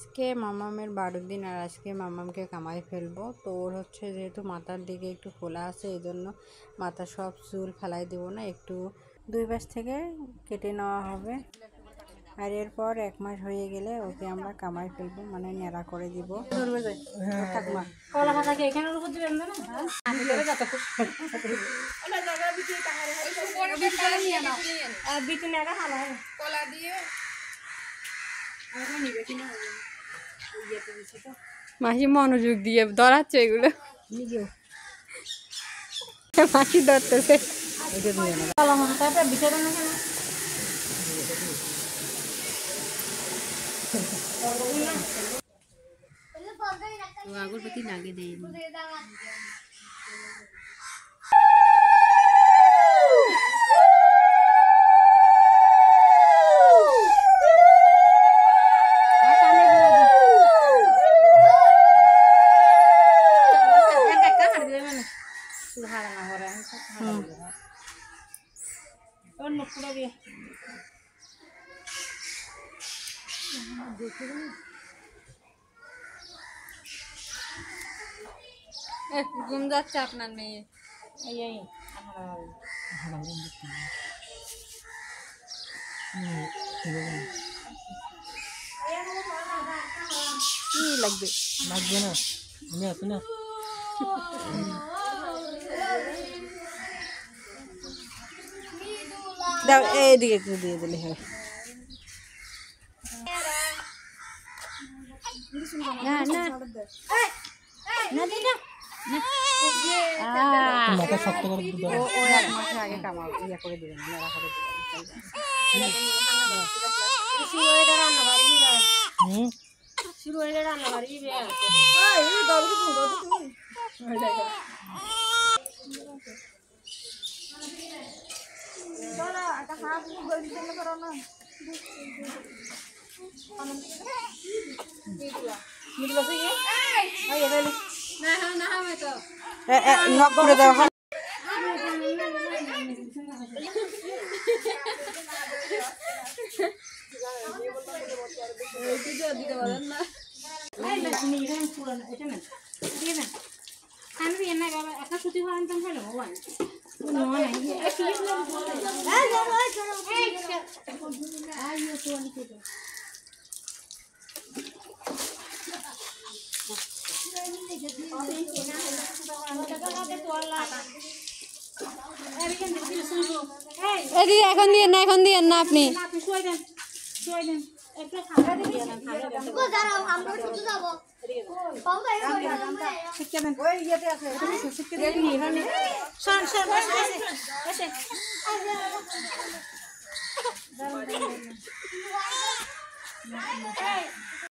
আজকে মামামের 12 দিন আর আজকে মামামকে কামাই ফেলবো। তো ওর হচ্ছে যেহেতু মাথার দিকে একটু খোলা আছে, এই জন্য মাথা সব চুল ফেলাই দেবো না, একটু 2 পাশ থেকে কেটে নেওয়া হবে। আর এরপর 1 মাস হয়ে গেলে ওকে আমরা কামাই ফেলবো, মানে ন্যাড়া করে দিব। মাসি মনোযোগ দিয়ে ধরাচ্ছে এগুলো, মাসি ধরতেছে। আগরবাতি লাগে দেয় ঘুম যাচ্ছে আপনার মেয়ে। কি লাগবে? লাগবে না, আমি আছি না। দাও এইদিকে একটু দিয়ে দিলে হবে। না না না দিদা মাথা শক্ত করে দিতে হবে। ও 1 মাস আগে কামাও ইয়া করে দিবেন, মেরা করে দিবেন। শুরু হয়ে গেল রান্না বাড়ি রে। শুরু হয়ে গেল রান্না বাড়ি রে। এই দাও তো তুমি হয়ে যায়। বড় একটা হাফ গলি দিলে করো না। মিললো তো ये এই এবারে না না আমি তো নক করে দাও। এখন দিয়ে না, এখন দিয়ে না আপনি